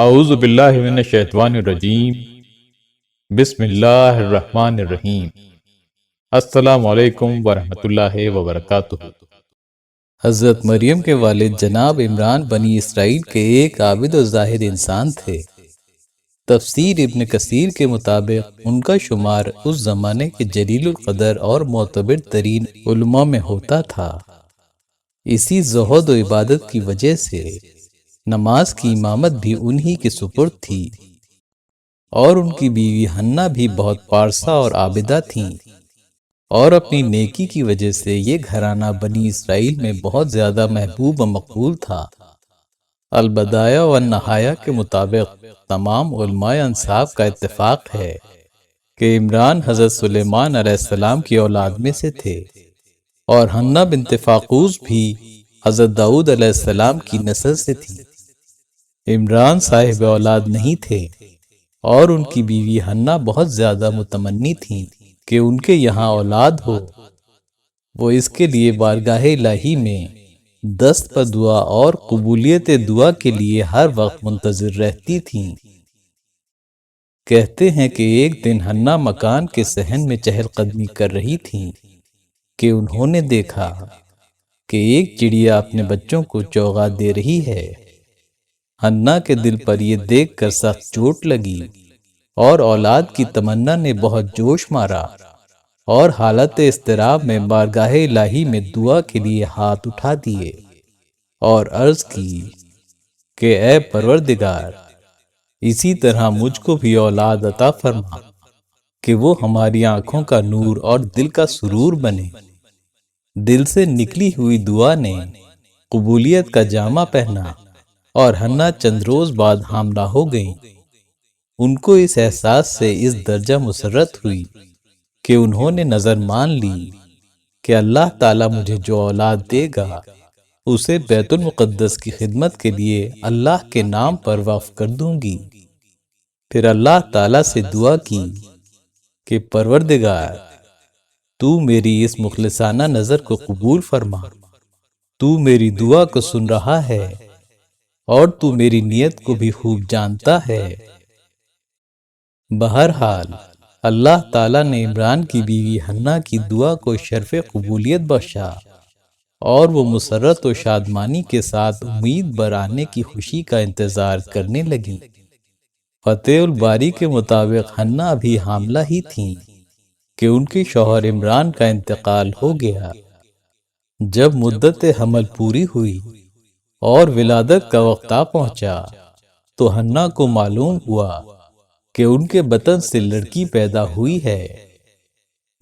اعوذ باللہ من الشیطان الرجیم۔ بسم اللہ الرحمن الرحیم۔ السلام علیکم ورحمۃ اللہ وبرکاتہ۔ حضرت مریم کے والد جناب عمران بنی اسرائیل کے ایک عابد و زاہد انسان تھے۔ تفسیر ابن کثیر کے مطابق ان کا شمار اس زمانے کے جلیل القدر اور معتبر ترین علماء میں ہوتا تھا۔ اسی زہد و عبادت کی وجہ سے نماز کی امامت بھی انہی کے سپرد تھی، اور ان کی بیوی حنہ بھی بہت پارسا اور عابدہ تھیں، اور اپنی نیکی کی وجہ سے یہ گھرانہ بنی اسرائیل میں بہت زیادہ محبوب و مقبول تھا۔ البدایہ والنہایہ کے مطابق تمام علماء انصاف کا اتفاق ہے کہ عمران حضرت سلیمان علیہ السلام کی اولاد میں سے تھے، اور حنہ بنت فاقوس بھی حضرت داؤد علیہ السلام کی نسل سے تھی۔ عمران صاحب اولاد نہیں تھے، اور ان کی بیوی حنہ بہت زیادہ متمنی تھیں کہ ان کے یہاں اولاد ہو۔ وہ اس کے لیے بارگاہ الہی میں دست پر دعا اور قبولیت دعا کے لیے ہر وقت منتظر رہتی تھیں۔ کہتے ہیں کہ ایک دن حنہ مکان کے صحن میں چہل قدمی کر رہی تھیں کہ انہوں نے دیکھا کہ ایک چڑیا اپنے بچوں کو چوغا دے رہی ہے۔ حنہ کے دل پر یہ دیکھ کر سخت چوٹ لگی، اور اولاد کی تمنا نے بہت جوش مارا، اور حالت اضطراب میں بارگاہ الہی میں دعا کے لیے ہاتھ اٹھا دیے اور عرض کی کہ اے پروردگار، اسی طرح مجھ کو بھی اولاد عطا فرما کہ وہ ہماری آنکھوں کا نور اور دل کا سرور بنے۔ دل سے نکلی ہوئی دعا نے قبولیت کا جامہ پہنا، اور حنہ چند روز بعد حاملہ ہو گئیں۔ ان کو اس احساس سے اس درجہ مسرت ہوئی کہ انہوں نے نظر مان لی کہ اللہ تعالیٰ مجھے جو اولاد دے گا اسے بیت المقدس کی خدمت کے لیے اللہ کے نام پر وقف کر دوں گی۔ پھر اللہ تعالیٰ سے دعا کی کہ پروردگار، تو میری اس مخلصانہ نظر کو قبول فرما، تو میری دعا کو سن رہا ہے، اور تو میری نیت کو بھی خوب جانتا ہے۔ بہرحال اللہ تعالیٰ نے عمران کی بیوی حنہ کی دعا کو شرف قبولیت بخشا، اور وہ مسرت و شادمانی کے ساتھ امید برآنے کی خوشی کا انتظار کرنے لگیں۔ فتح الباری کے مطابق حنہ ابھی حاملہ ہی تھیں کہ ان کے شوہر عمران کا انتقال ہو گیا۔ جب مدت حمل پوری ہوئی اور ولادت کا وقت آ پہنچا تو حنہ کو معلوم ہوا کہ ان کے بطن سے لڑکی پیدا ہوئی ہے۔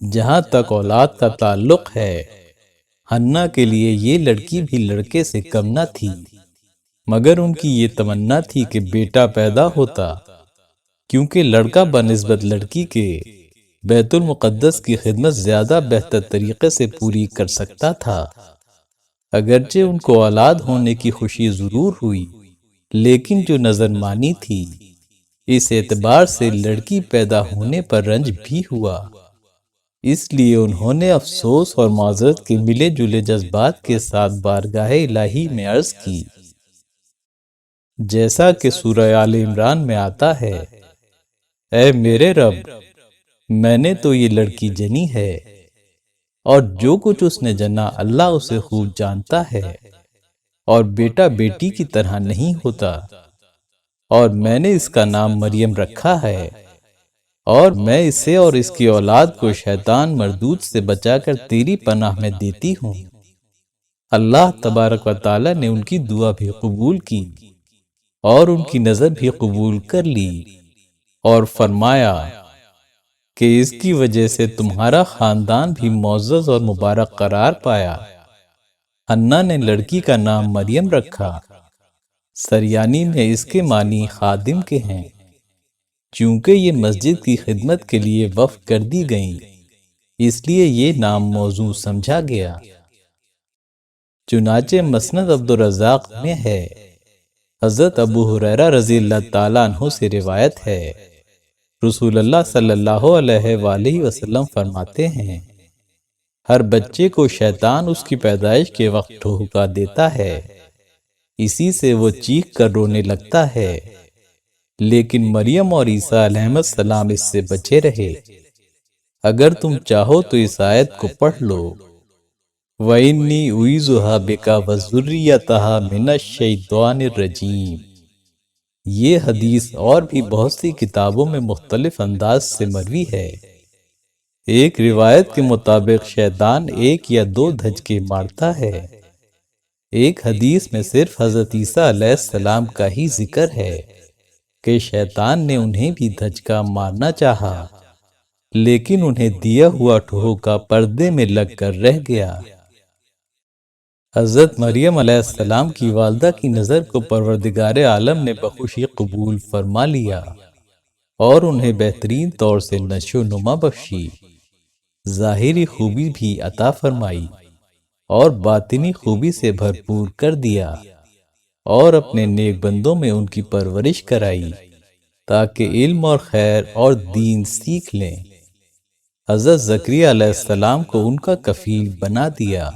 جہاں تک اولاد کا تعلق ہے، حنہ کے لیے یہ لڑکی بھی لڑکے سے کم نہ تھی، مگر ان کی یہ تمنا تھی کہ بیٹا پیدا ہوتا، کیونکہ لڑکا بنسبت لڑکی کے بیت المقدس کی خدمت زیادہ بہتر طریقے سے پوری کر سکتا تھا۔ اگرچہ ان کو اولاد ہونے کی خوشی ضرور ہوئی، لیکن جو نظر مانی تھی، اس اعتبار سے لڑکی پیدا ہونے پر رنج بھی ہوا۔ اس لیے انہوں نے افسوس اور معذرت کے ملے جلے جذبات کے ساتھ بارگاہ الہی میں عرض کی، جیسا کہ سورہ آل عمران میں آتا ہے، اے میرے رب، میں نے تو یہ لڑکی جنی ہے، اور جو کچھ اس نے جنا اللہ اسے خوب جانتا ہے، اور بیٹا بیٹی کی طرح نہیں ہوتا، اور میں نے اس کا نام مریم رکھا ہے، اور میں اسے اور اس کی اولاد کو شیطان مردود سے بچا کر تیری پناہ میں دیتی ہوں۔ اللہ تبارک و تعالی نے ان کی دعا بھی قبول کی، اور ان کی نظر بھی قبول کر لی، اور فرمایا کہ اس کی وجہ سے تمہارا خاندان بھی معزز اور مبارک قرار پایا۔ حنہ نے لڑکی کا نام مریم رکھا۔ سریانی میں اس کے معنی خادم کے ہیں، چونکہ یہ مسجد کی خدمت کے لیے وقف کر دی گئیں، اس لیے یہ نام موزوں سمجھا گیا۔ چنانچہ مسند عبدالرزاق میں ہے، حضرت ابو ہریرہ رضی اللہ تعالیٰ عنہ سے روایت ہے، رسول اللہ صلی اللہ علیہ وآلہ وسلم فرماتے ہیں، ہر بچے کو شیطان اس کی پیدائش کے وقت ٹھوکا دیتا ہے، اسی سے وہ چیخ کر رونے لگتا ہے، لیکن مریم اور عیسیٰ علیہ السلام اس سے بچے رہے۔ اگر تم چاہو تو اس آیت کو پڑھ لو، وَإِنِّي أُعِيذُهَا بِكَ وَذُرِّيَّتَهَا مِنَ الشَّيْطَانِ الرَّجِيمِ۔ یہ حدیث اور بھی بہت سی کتابوں میں مختلف انداز سے مروی ہے۔ ایک روایت کے مطابق شیطان ایک یا دو دھچکے مارتا ہے۔ ایک حدیث میں صرف حضرت عیسیٰ علیہ السلام کا ہی ذکر ہے کہ شیطان نے انہیں بھی دھچکا مارنا چاہا، لیکن انہیں دیا ہوا ٹھوکا پردے میں لگ کر رہ گیا۔ حضرت مریم علیہ السلام کی والدہ کی نظر کو پروردگار عالم نے بخوشی قبول فرما لیا اور انہیں بہترین طور سے نشو و نما بخشی، ظاہری خوبی بھی عطا فرمائی اور باطنی خوبی سے بھرپور کر دیا، اور اپنے نیک بندوں میں ان کی پرورش کرائی تاکہ علم اور خیر اور دین سیکھ لیں۔ حضرت زکریا علیہ السلام کو ان کا کفیل بنا دیا۔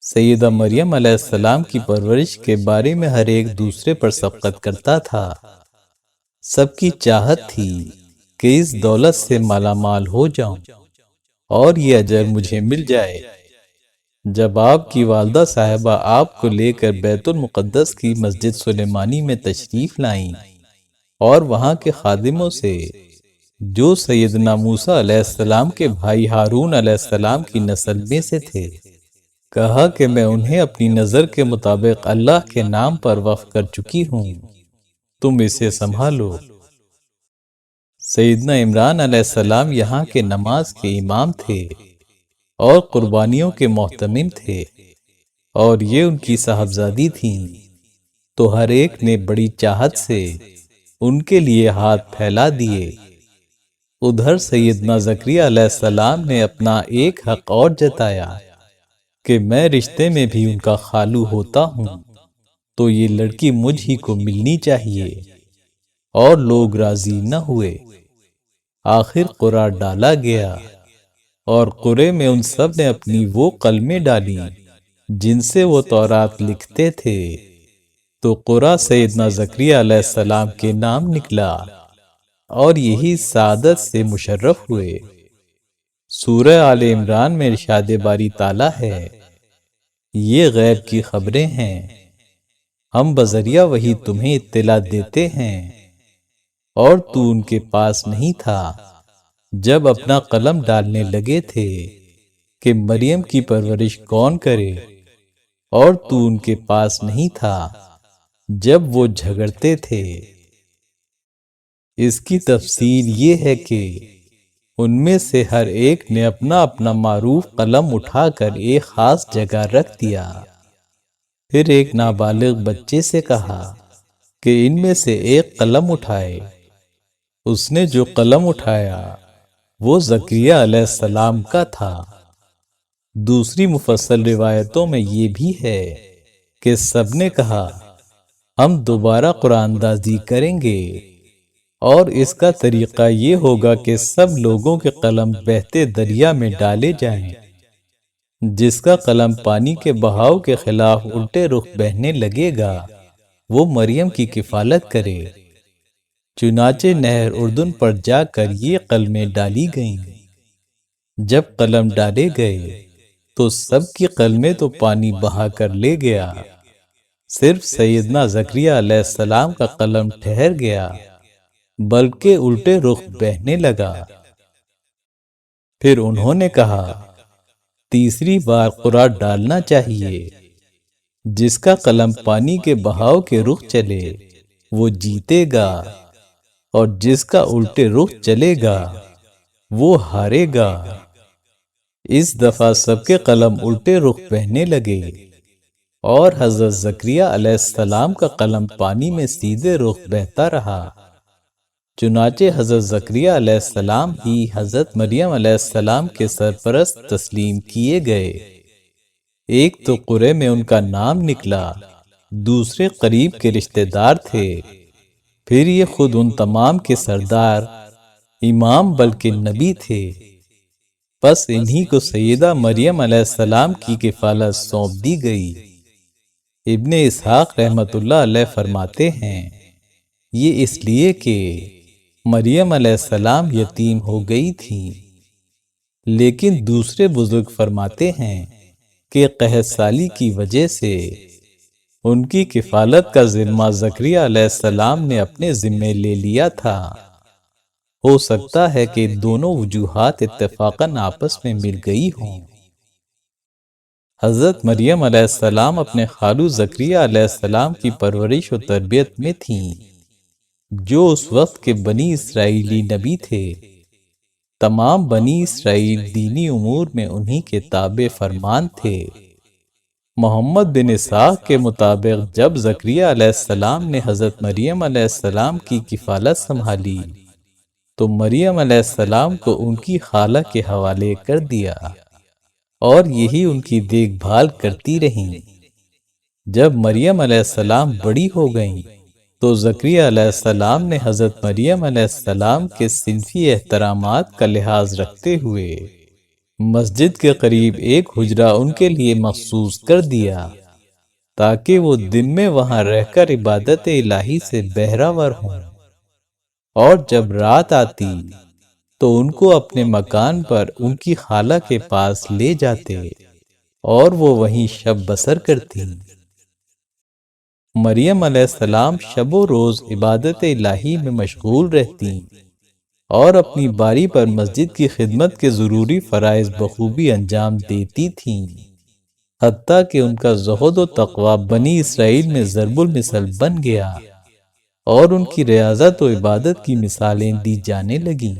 سیدہ مریم علیہ السلام کی پرورش کے بارے میں ہر ایک دوسرے پر سبقت کرتا تھا۔ سب کی چاہت تھی کہ اس دولت سے مالا مال ہو جاؤں اور یہ اجر مجھے مل جائے۔ جب آپ کی والدہ صاحبہ آپ کو لے کر بیت المقدس کی مسجد سلیمانی میں تشریف لائیں اور وہاں کے خادموں سے، جو سیدنا موسیٰ علیہ السلام کے بھائی ہارون علیہ السلام کی نسل میں سے تھے، کہا کہ میں انہیں اپنی نظر کے مطابق اللہ کے نام پر وقف کر چکی ہوں، تم اسے سنبھالو۔ سیدنا عمران علیہ السلام یہاں کے نماز کے امام تھے اور قربانیوں کے محتمم تھے، اور یہ ان کی صاحبزادی تھیں، تو ہر ایک نے بڑی چاہت سے ان کے لیے ہاتھ پھیلا دیے۔ ادھر سیدنا زکریا علیہ السلام نے اپنا ایک حق اور جتایا کہ میں رشتے میں بھی ان کا خالو ہوتا ہوں، تو یہ لڑکی مجھ ہی کو ملنی چاہیے، اور لوگ راضی نہ ہوئے۔ آخر قرعہ ڈالا گیا، اور قرعے میں ان سب نے اپنی وہ قلمیں ڈالی جن سے وہ تورات لکھتے تھے، تو قرعہ سیدنا زکریا علیہ السلام کے نام نکلا، اور یہی سعادت سے مشرف ہوئے۔ سورہ آل عمران میں ارشاد باری تعالیٰ ہے، یہ غیب کی خبریں ہیں، ہم بذریعہ وحی تمہیں اطلاع دیتے ہیں، اور تو ان کے پاس نہیں تھا جب اپنا قلم ڈالنے لگے تھے کہ مریم کی پرورش کون کرے، اور تو ان کے پاس نہیں تھا جب وہ جھگڑتے تھے۔ اس کی تفصیل یہ ہے کہ ان میں سے ہر ایک نے اپنا اپنا معروف قلم اٹھا کر ایک خاص جگہ رکھ دیا۔ پھر ایک نابالغ بچے سے کہا کہ ان میں سے ایک قلم اٹھائے۔ اس نے جو قلم اٹھایا وہ زکریا علیہ السلام کا تھا۔ دوسری مفصل روایتوں میں یہ بھی ہے کہ سب نے کہا ہم دوبارہ قرآن اندازی کریں گے، اور اس کا طریقہ یہ ہوگا کہ سب لوگوں کے قلم بہتے دریا میں ڈالے جائیں۔ جس کا قلم پانی کے بہاؤ کے خلاف الٹے رخ بہنے لگے گا وہ مریم کی کفالت کرے۔ چنانچہ نہر اردن پر جا کر یہ قلمیں ڈالی گئیں۔ جب قلم ڈالے گئے تو سب کی قلمیں تو پانی بہا کر لے گیا، صرف سیدنا زکریا علیہ السلام کا قلم ٹھہر گیا، بلکہ الٹے رخ بہنے لگا۔ پھر انہوں نے کہا تیسری بار قرعہ ڈالنا چاہیے، جس کا قلم پانی کے بہاؤ کے رخ چلے وہ جیتے گا، اور جس کا الٹے رخ چلے گا وہ ہارے گا۔ اس دفعہ سب کے قلم الٹے رخ بہنے لگے، اور حضرت زکریا علیہ السلام کا قلم پانی میں سیدھے رخ بہتا رہا۔ چنانچہ حضرت زکریا علیہ السلام ہی حضرت مریم علیہ السلام کے سرپرست تسلیم کیے گئے۔ ایک تو قرعے میں ان کا نام نکلا، دوسرے قریب کے رشتہ دار تھے، پھر یہ خود ان تمام کے سردار، امام بلکہ نبی تھے۔ پس انہی کو سیدہ مریم علیہ السلام کی کفالت سونپ دی گئی۔ ابن اسحاق رحمت اللہ علیہ فرماتے ہیں، یہ اس لیے کہ مریم علیہ السلام یتیم ہو گئی تھی، لیکن دوسرے بزرگ فرماتے ہیں کہ قحط سالی کی وجہ سے ان کی کفالت کا ذمہ زکریا علیہ السلام نے اپنے ذمے لے لیا تھا۔ ہو سکتا ہے کہ دونوں وجوہات اتفاقاً آپس میں مل گئی ہوں۔ حضرت مریم علیہ السلام اپنے خالو زکریا علیہ السلام کی پرورش و تربیت میں تھیں، جو اس وقت کے بنی اسرائیلی نبی تھے۔ تمام بنی اسرائیل دینی امور میں انہی کے تابع فرمان تھے۔ محمد بن اسحاق کے مطابق جب زکریا علیہ السلام نے حضرت مریم علیہ السلام کی کفالت سنبھالی تو مریم علیہ السلام کو ان کی خالہ کے حوالے کر دیا اور یہی ان کی دیکھ بھال کرتی رہیں۔ جب مریم علیہ السلام بڑی ہو گئیں تو زکریا علیہ السلام نے حضرت مریم علیہ السلام کے صنفی احترامات کا لحاظ رکھتے ہوئے مسجد کے قریب ایک حجرہ ان کے لیے مخصوص کر دیا تاکہ وہ دن میں وہاں رہ کر عبادت الہی سے بہرہ ہوں، اور جب رات آتی تو ان کو اپنے مکان پر ان کی خالہ کے پاس لے جاتے اور وہ وہیں شب بسر کرتی۔ مریم علیہ السلام شب و روز عبادت الہی میں مشغول رہتی اور اپنی باری پر مسجد کی خدمت کے ضروری فرائض بخوبی انجام دیتی تھیں، حتیٰ کہ ان کا زہد و تقوی بنی اسرائیل میں ضرب المثل بن گیا اور ان کی ریاضت و عبادت کی مثالیں دی جانے لگیں،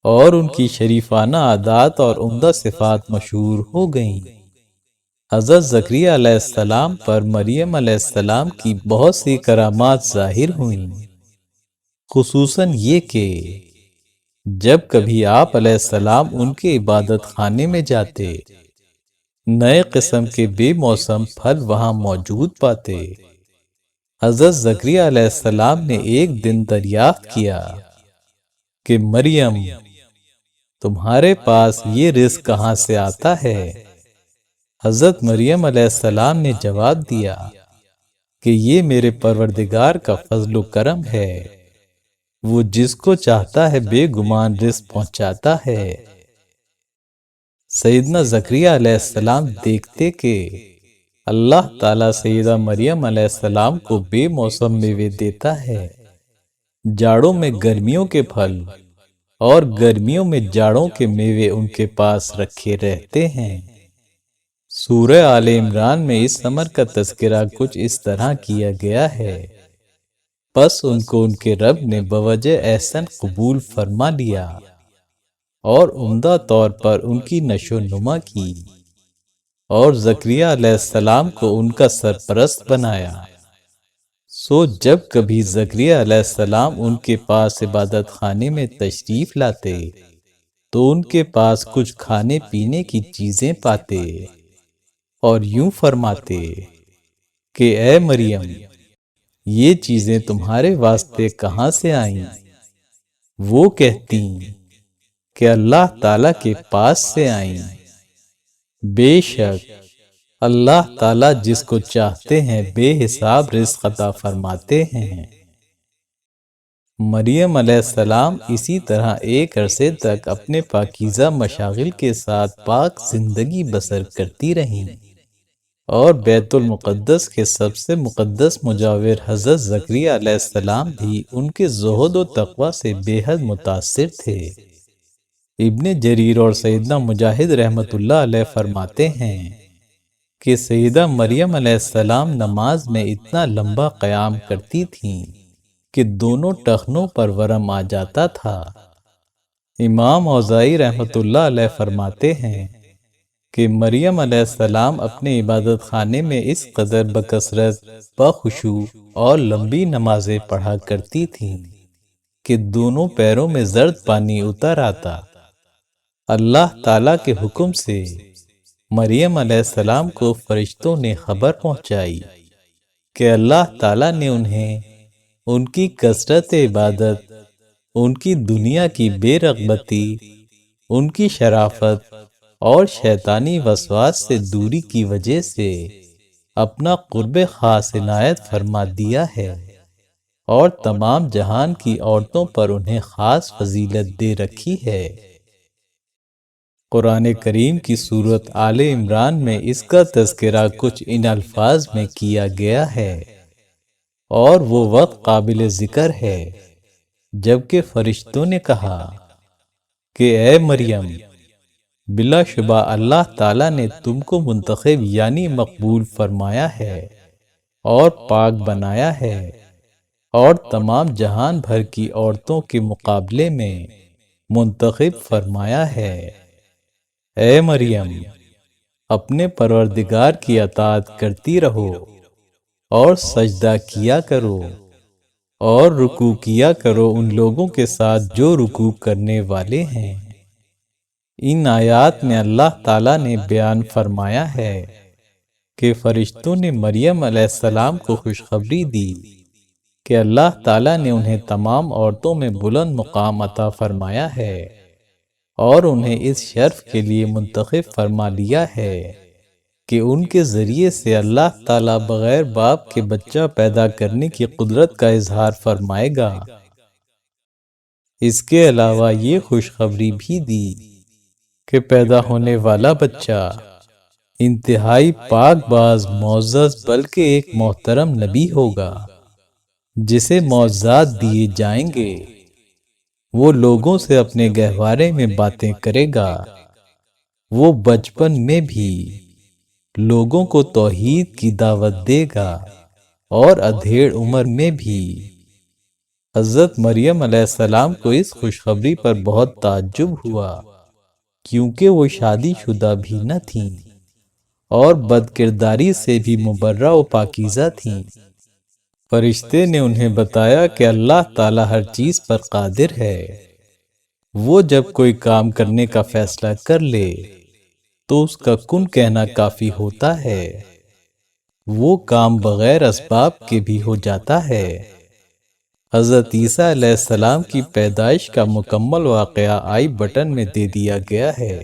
اور ان کی شریفانہ عادات اور عمدہ صفات مشہور ہو گئیں۔ حضرت زکریا علیہ السلام پر مریم علیہ السلام کی بہت سی کرامات ظاہر ہوئیں، خصوصاً یہ کہ جب کبھی آپ علیہ السلام ان کے عبادت خانے میں جاتے، نئے قسم کے بے موسم پھل وہاں موجود پاتے۔ حضرت زکریا علیہ السلام نے ایک دن دریافت کیا کہ مریم، تمہارے پاس یہ رزق کہاں سے آتا ہے؟ حضرت مریم علیہ السلام نے جواب دیا کہ یہ میرے پروردگار کا فضل و کرم ہے، وہ جس کو چاہتا ہے بے گمان رزق پہنچاتا ہے۔ سیدنا زکریا علیہ السلام دیکھتے کہ اللہ تعالیٰ سیدہ مریم علیہ السلام کو بے موسم میوے دیتا ہے، جاڑوں میں گرمیوں کے پھل اور گرمیوں میں جاڑوں کے میوے ان کے پاس رکھے رہتے ہیں۔ سورہ آل عمران میں اس امر کا تذکرہ کچھ اس طرح کیا گیا ہے، پس ان کو ان کے رب نے بوجہ احسن قبول فرما لیا اور عمدہ طور پر ان کی نشو و نما کی، اور زکریا علیہ السلام کو ان کا سرپرست بنایا۔ سو جب کبھی زکریا علیہ السلام ان کے پاس عبادت خانے میں تشریف لاتے تو ان کے پاس کچھ کھانے پینے کی چیزیں پاتے اور یوں فرماتے کہ اے مریم، یہ چیزیں تمہارے واسطے کہاں سے آئیں؟ وہ کہتی کہ اللہ تعالیٰ کے پاس سے آئیں۔ بے شک اللہ تعالیٰ جس کو چاہتے ہیں بے حساب رزق عطا فرماتے ہیں۔ مریم علیہ السلام اسی طرح ایک عرصے تک اپنے پاکیزہ مشاغل کے ساتھ پاک زندگی بسر کرتی رہیں، اور بیت المقدس کے سب سے مقدس مجاور حضرت زکریا علیہ السلام بھی ان کے زہد و تقوی سے بے حد متاثر تھے۔ ابن جریر اور سیدنا مجاہد رحمت اللہ علیہ فرماتے ہیں کہ سیدہ مریم علیہ السلام نماز میں اتنا لمبا قیام کرتی تھیں کہ دونوں ٹخنوں پر ورم آ جاتا تھا۔ امام اوزاعی رحمت اللہ علیہ فرماتے ہیں کہ مریم علیہ السلام اپنے عبادت خانے میں اس قدر بکثرت بخشوع اور لمبی نمازیں پڑھا کرتی تھیں کہ دونوں پیروں میں زرد پانی اتر آتا۔ اللہ تعالیٰ کے حکم سے مریم علیہ السلام کو فرشتوں نے خبر پہنچائی کہ اللہ تعالیٰ نے انہیں ان کی کثرت عبادت، ان کی دنیا کی بے رغبتی، ان کی شرافت اور شیطانی وسواس سے دوری کی وجہ سے اپنا قرب خاص عنایت فرما دیا ہے۔ اور تمام جہان کی عورتوں پر انہیں خاص فضیلت دے رکھی ہے۔ قرآن کریم کی سورت آل عمران میں اس کا تذکرہ کچھ ان الفاظ میں کیا گیا ہے، اور وہ وقت قابل ذکر ہے جبکہ فرشتوں نے کہا کہ اے مریم، بلا شبہ اللہ تعالیٰ نے تم کو منتخب یعنی مقبول فرمایا ہے اور پاک بنایا ہے، اور تمام جہان بھر کی عورتوں کے مقابلے میں منتخب فرمایا ہے۔ اے مریم، اپنے پروردگار کی اطاعت کرتی رہو اور سجدہ کیا کرو اور رکوع کیا کرو ان لوگوں کے ساتھ جو رکوع کرنے والے ہیں۔ ان آیات میں اللہ تعالیٰ نے بیان فرمایا ہے کہ فرشتوں نے مریم علیہ السلام کو خوشخبری دی کہ اللہ تعالیٰ نے انہیں تمام عورتوں میں بلند مقام عطا فرمایا ہے اور انہیں اس شرف کے لیے منتخب فرما لیا ہے کہ ان کے ذریعے سے اللہ تعالیٰ بغیر باپ کے بچہ پیدا کرنے کی قدرت کا اظہار فرمائے گا۔ اس کے علاوہ یہ خوشخبری بھی دی کہ پیدا ہونے والا بچہ انتہائی پاک باز، معزز، بلکہ ایک محترم نبی ہوگا جسے معجزات دیے جائیں گے۔ وہ لوگوں سے اپنے گہوارے میں باتیں کرے گا۔ وہ بچپن میں بھی لوگوں کو توحید کی دعوت دے گا اور ادھیڑ عمر میں بھی۔ حضرت مریم علیہ السلام کو اس خوشخبری پر بہت تعجب ہوا، کیونکہ وہ شادی شدہ بھی نہ تھیں اور بد کرداری سے بھی مبرہ و پاکیزہ تھیں۔ فرشتے نے انہیں بتایا کہ اللہ تعالیٰ ہر چیز پر قادر ہے۔ وہ جب کوئی کام کرنے کا فیصلہ کر لے تو اس کا کن کہنا کافی ہوتا ہے۔ وہ کام بغیر اسباب کے بھی ہو جاتا ہے۔ حضرت عیسیٰ علیہ السلام کی پیدائش کا مکمل واقعہ آئی بٹن میں دے دیا گیا ہے۔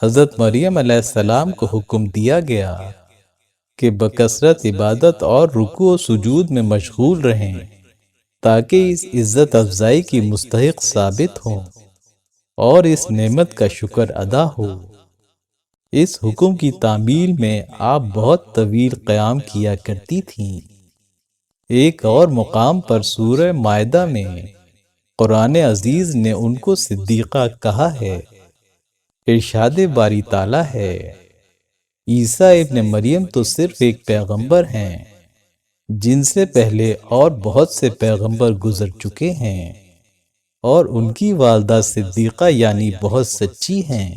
حضرت مریم علیہ السلام کو حکم دیا گیا کہ بکثرت عبادت اور رکوع و سجود میں مشغول رہیں تاکہ اس عزت افزائی کی مستحق ثابت ہوں اور اس نعمت کا شکر ادا ہو۔ اس حکم کی تعمیل میں آپ بہت طویل قیام کیا کرتی تھیں۔ ایک اور مقام پر سورہ مائدہ میں قرآن عزیز نے ان کو صدیقہ کہا ہے۔ ارشاد باری تعالیٰ ہے، عیسیٰ ابن مریم تو صرف ایک پیغمبر ہیں جن سے پہلے اور بہت سے پیغمبر گزر چکے ہیں، اور ان کی والدہ صدیقہ یعنی بہت سچی ہیں۔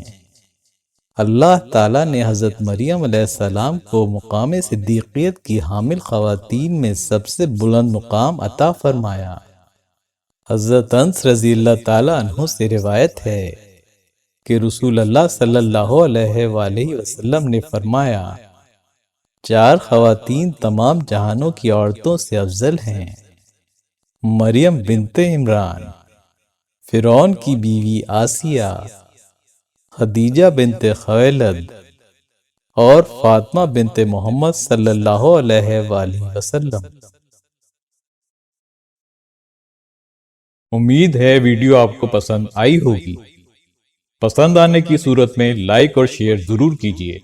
اللہ تعالیٰ نے حضرت مریم علیہ السلام کو مقام صدیقیت کی حامل خواتین میں سب سے بلند مقام عطا فرمایا۔ حضرت انس رضی اللہ تعالیٰ عنہ سے روایت ہے کہ رسول اللہ صلی اللہ علیہ وآلہ وسلم نے فرمایا، 4 خواتین تمام جہانوں کی عورتوں سے افضل ہیں: مریم بنت عمران، فرعون کی بیوی آسیہ، خدیجہ بنت خویلد، اور فاطمہ بنت محمد صلی اللہ علیہ وآلہ وسلم۔ امید ہے ویڈیو آپ کو پسند آئی ہوگی۔ پسند آنے کی صورت میں لائک اور شیئر ضرور کیجیے۔